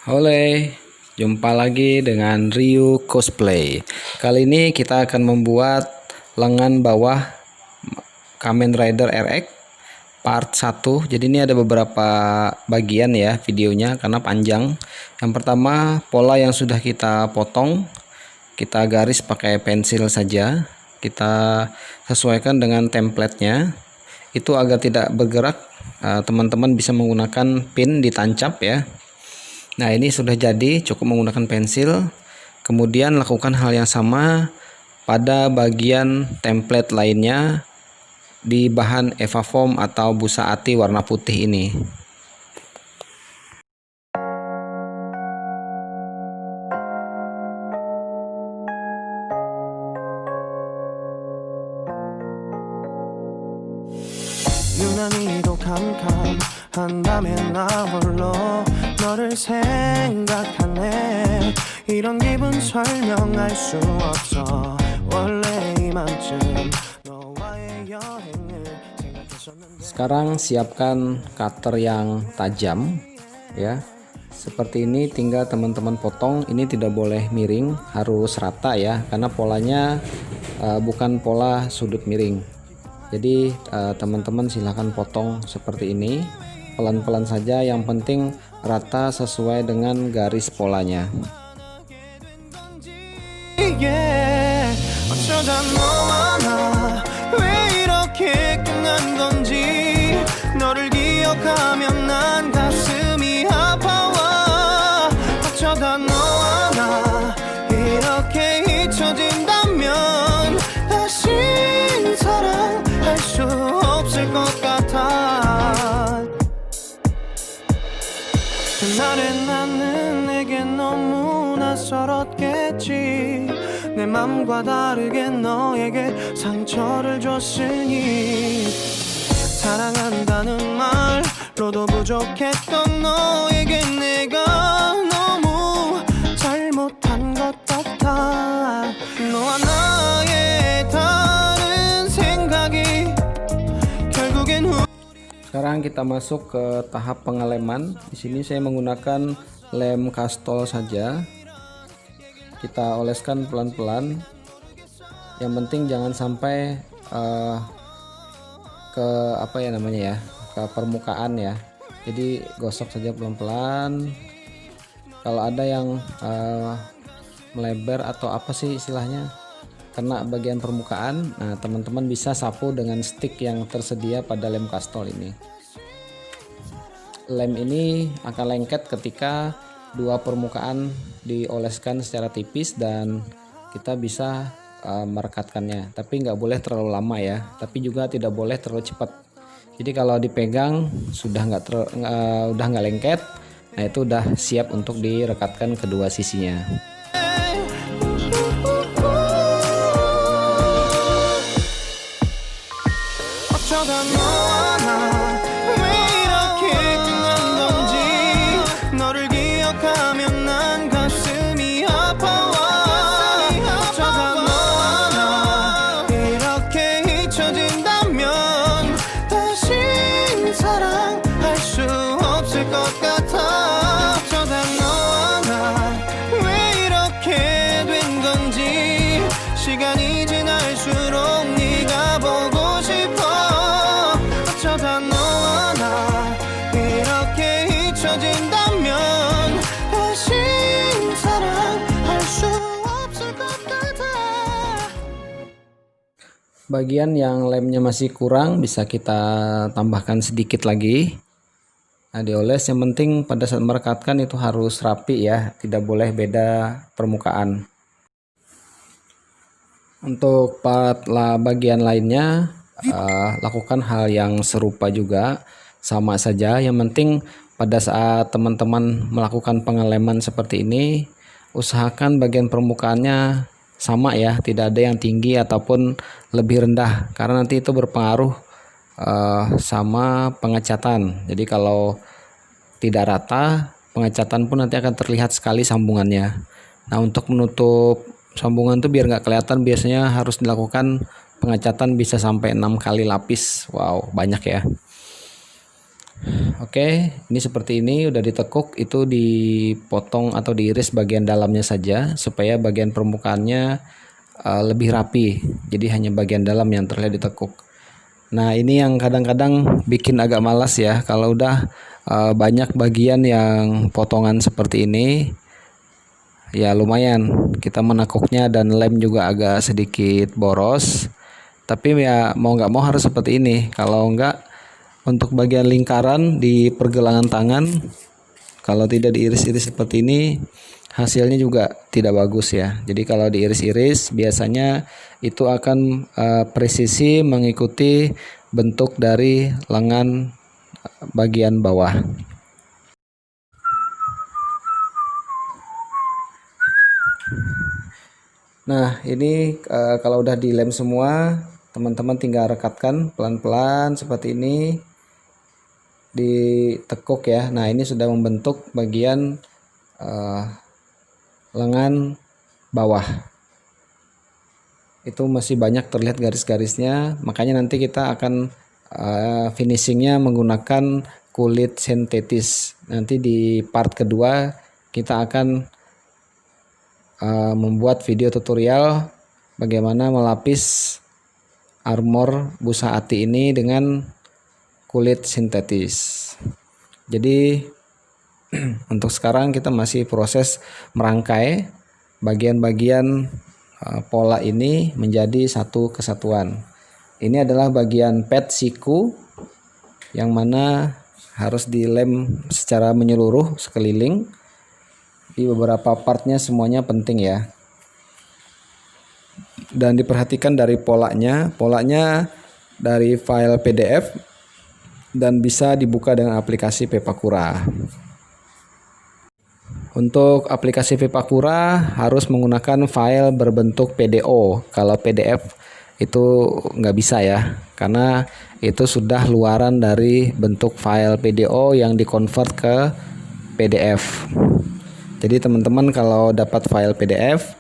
Hole, jumpa lagi dengan Ryu Cosplay. Kali ini kita akan membuat lengan bawah Kamen Rider RX part 1. Jadi ini ada beberapa bagian ya videonya karena panjang. Yang pertama, pola yang sudah kita potong, kita garis pakai pensil saja. Kita sesuaikan dengan template-nya. Itu agar tidak bergerak, teman-teman bisa menggunakan pin ditancap ya. Nah, ini sudah jadi, cukup menggunakan pensil. Kemudian lakukan hal yang sama pada bagian template lainnya di bahan Eva Foam atau busa ati warna putih ini. 유난히도 캄캄한다면 나 홀로 너를 생각하네 이런 기분 설명할 수 없어 원래 이만큼 너와의 여행을 생각했었는데. Sekarang siapkan cutter yang tajam ya. Seperti ini, tinggal teman-teman potong. Ini tidak boleh miring, harus rata ya, karena polanya bukan pola sudut miring. Jadi teman-teman silahkan potong seperti ini, pelan-pelan saja, yang penting rata sesuai dengan garis polanya. 어쩌다 너와 나 왜 이렇게 끝난 건지 너를 기억하면 난 가슴이 아파와 어쩌다 너와 나 이렇게 잊혀진다면 다시 사랑할 수 없을 것 같아 그날의 나는 내게 너무 낯설었겠지 내 맘과 다르게 너에게 상처를 줬으니 사랑한다는 말로도 부족했던 너에게 내가 너무 잘못한 것 같아 너와 나의 다른 생각이 결국엔 Sekarang kita masuk ke tahap pengeleman. Di sini saya menggunakan lem kastol saja. Kita oleskan pelan-pelan. Yang penting jangan sampai ke apa ya namanya ya, ke permukaan ya. Jadi gosok saja pelan-pelan. Kalau ada yang melebar atau apa sih istilahnya, kena bagian permukaan, nah teman-teman bisa sapu dengan stick yang tersedia pada lem kastol ini. Lem ini akan lengket ketika dua permukaan dioleskan secara tipis dan kita bisa merekatkannya, tapi nggak boleh terlalu lama ya, tapi juga tidak boleh terlalu cepat. Jadi kalau dipegang sudah nggak lengket, nah itu udah siap untuk direkatkan kedua sisinya. 어쩌다 너와 나 왜 이렇게 끝난 건지 너를 기억하면 난 가슴이 아파와 어쩌다 너와 나 이렇게 잊혀진다면 다시 사랑할 수 없을 것 같아 어쩌다 너와 나 왜 이렇게 된 건지 시간이 지날수록 네가 보고 어쩌다 너와 나 이렇게 잊혀진다면 다시 사랑할 수 없을 것 같아. Bagian yang lemnya masih kurang bisa kita tambahkan sedikit lagi. Nah, dioles, yang penting pada saat merekatkan itu harus rapi ya, tidak boleh beda permukaan. Untuk bagian lainnya lakukan hal yang serupa juga, sama saja. Yang penting pada saat teman-teman melakukan pengeleman seperti ini, usahakan bagian permukaannya sama ya, tidak ada yang tinggi ataupun lebih rendah, karena nanti itu berpengaruh sama pengecatan. Jadi kalau tidak rata, pengecatan pun nanti akan terlihat sekali sambungannya. Nah, untuk menutup sambungan tuh biar nggak kelihatan, biasanya harus dilakukan pengecatan bisa sampai 6 kali lapis. Wow, banyak ya. Oke, ini seperti ini udah ditekuk, itu dipotong atau diiris bagian dalamnya saja supaya bagian permukaannya lebih rapi. Jadi hanya bagian dalam yang terlihat ditekuk. Nah, ini yang kadang-kadang bikin agak malas ya kalau udah banyak bagian yang potongan seperti ini. Ya lumayan kita menekuknya dan lem juga agak sedikit boros. Tapi ya mau nggak mau harus seperti ini. Kalau nggak untuk bagian lingkaran di pergelangan tangan, kalau tidak diiris-iris seperti ini, hasilnya juga tidak bagus ya. Jadi kalau diiris-iris, biasanya itu akan presisi mengikuti bentuk dari lengan bagian bawah. Nah, ini kalau udah dilem semua, teman-teman tinggal rekatkan pelan-pelan seperti ini. Ditekuk ya. Nah, ini sudah membentuk bagian lengan bawah. Itu masih banyak terlihat garis-garisnya, makanya nanti kita akan finishingnya menggunakan kulit sintetis. Nanti di part kedua kita akan membuat video tutorial bagaimana melapis armor busa ati ini dengan kulit sintetis. Jadi untuk sekarang kita masih proses merangkai bagian-bagian pola ini menjadi satu kesatuan. Ini adalah bagian pad siku yang mana harus dilem secara menyeluruh sekeliling. Di beberapa partnya semuanya penting ya. Dan diperhatikan dari polanya dari file PDF dan bisa dibuka dengan aplikasi Pepakura. Untuk aplikasi Pepakura harus menggunakan file berbentuk PDO. Kalau PDF itu nggak bisa ya, karena itu sudah luaran dari bentuk file PDO yang dikonvert ke PDF. Jadi teman-teman kalau dapat file PDF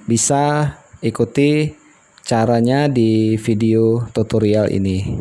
bisa ikuti caranya di video tutorial ini.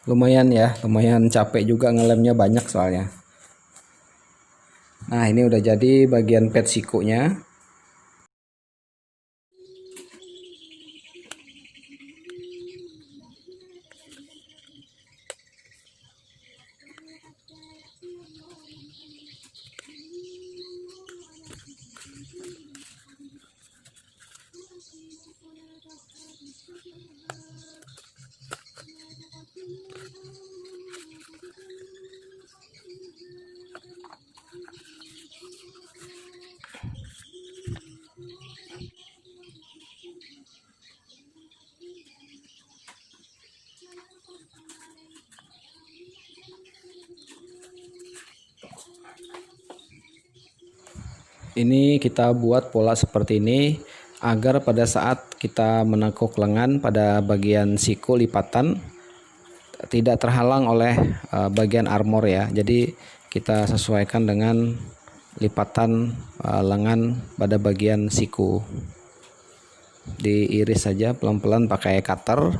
Lumayan ya, lumayan capek juga ngelemnya banyak soalnya. Nah, ini udah jadi bagian pad sikunya. Ini kita buat pola seperti ini agar pada saat kita menekuk lengan pada bagian siku lipatan tidak terhalang oleh bagian armor ya. Jadi kita sesuaikan dengan lipatan lengan pada bagian siku. Diiris saja pelan-pelan pakai cutter.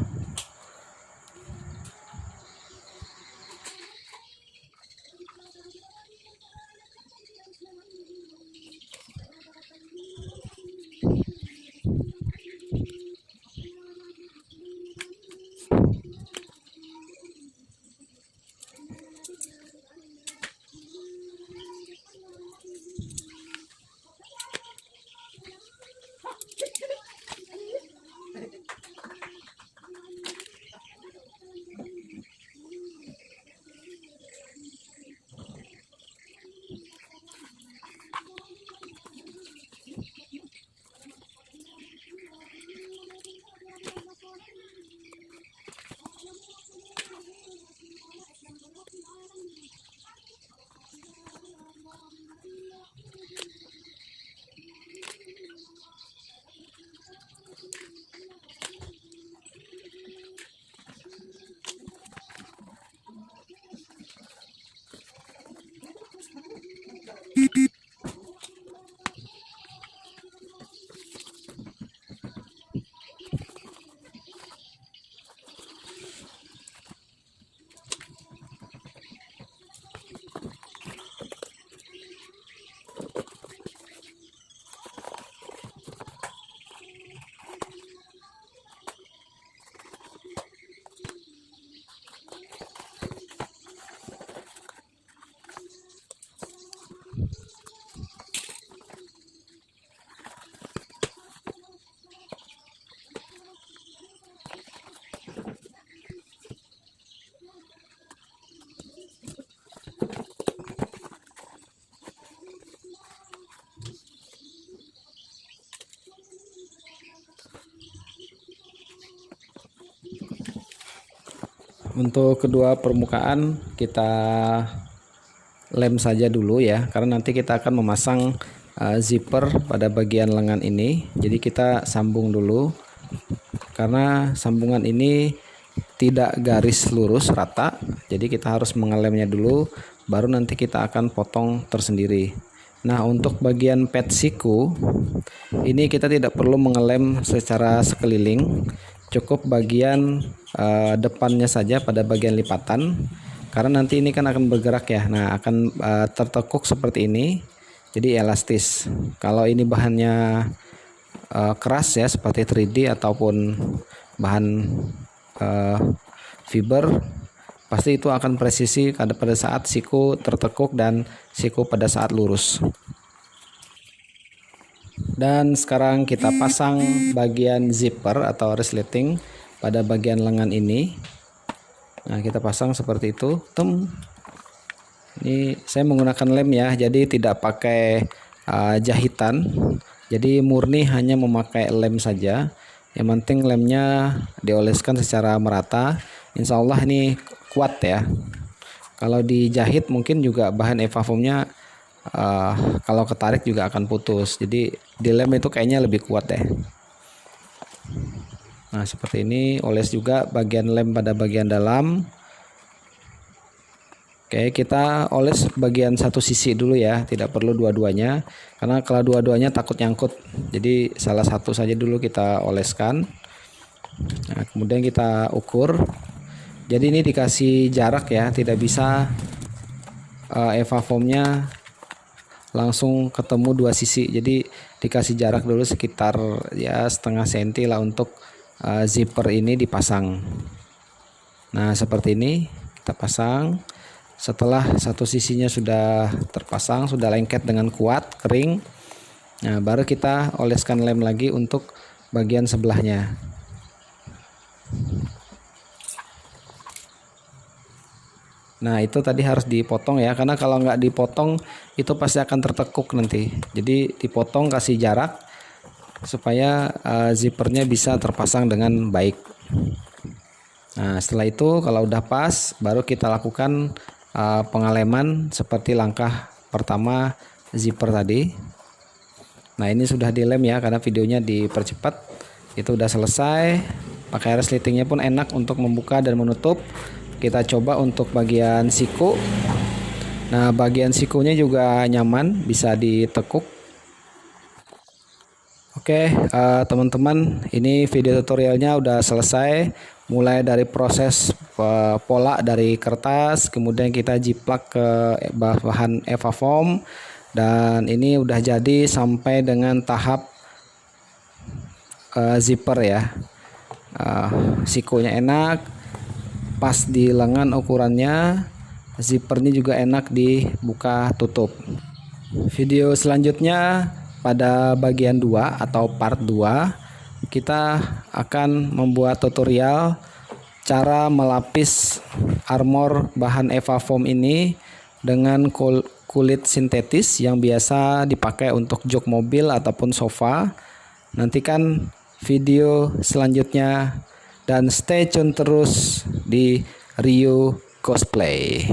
Untuk kedua permukaan kita lem saja dulu ya, karena nanti kita akan memasang zipper pada bagian lengan ini. Jadi kita sambung dulu, karena sambungan ini tidak garis lurus rata, jadi kita harus mengelemnya dulu, baru nanti kita akan potong tersendiri. Nah, untuk bagian pet siku ini kita tidak perlu mengelem secara sekeliling, cukup bagian depannya saja pada bagian lipatan, karena nanti ini kan akan bergerak ya. Nah, akan tertekuk seperti ini, jadi elastis. Kalau ini bahannya keras ya, seperti 3D ataupun bahan fiber, pasti itu akan presisi pada saat siku tertekuk dan siku pada saat lurus. Dan sekarang kita pasang bagian zipper atau resleting pada bagian lengan ini. Nah, kita pasang seperti itu. Ini saya menggunakan lem ya, jadi tidak pakai jahitan. Jadi murni hanya memakai lem saja. Yang penting lemnya dioleskan secara merata. Insya Allah ini kuat ya. Kalau dijahit mungkin juga bahan evafoamnya kalau ketarik juga akan putus. Jadi di lem itu kayaknya lebih kuat deh. Nah, seperti ini, oles juga bagian lem pada bagian dalam. Oke, kita oles bagian satu sisi dulu ya, tidak perlu dua-duanya, karena kalau dua-duanya takut nyangkut. Jadi salah satu saja dulu kita oleskan. Nah, kemudian kita ukur. Jadi ini dikasih jarak ya, tidak bisa evafoamnya langsung ketemu dua sisi. Jadi dikasih jarak dulu sekitar ya setengah senti lah untuk zipper ini dipasang. Nah, seperti ini kita pasang. Setelah satu sisinya sudah terpasang, sudah lengket dengan kuat, kering, nah baru kita oleskan lem lagi untuk bagian sebelahnya. Nah, itu tadi harus dipotong ya, karena kalau nggak dipotong itu pasti akan tertekuk nanti. Jadi dipotong, kasih jarak supaya zippernya bisa terpasang dengan baik. Nah, setelah itu kalau udah pas, baru kita lakukan pengaleman seperti langkah pertama zipper tadi. Nah, ini sudah dilem ya, karena videonya dipercepat. Itu udah selesai. Pakai resletingnya pun enak untuk membuka dan menutup. Kita coba untuk bagian siku. Nah, bagian sikunya juga nyaman, bisa ditekuk. Oke, teman-teman, ini video tutorialnya udah selesai. Mulai dari proses pola dari kertas, kemudian kita jiplak ke bahan evafoam, dan ini udah jadi sampai dengan tahap zipper ya. Sikunya enak, pas di lengan ukurannya, zippernya juga enak dibuka tutup. Video selanjutnya pada bagian 2 atau part 2 kita akan membuat tutorial cara melapis armor bahan evafoam ini dengan kulit sintetis yang biasa dipakai untuk jok mobil ataupun sofa. Nantikan video selanjutnya dan stay tune terus di Rio Cosplay.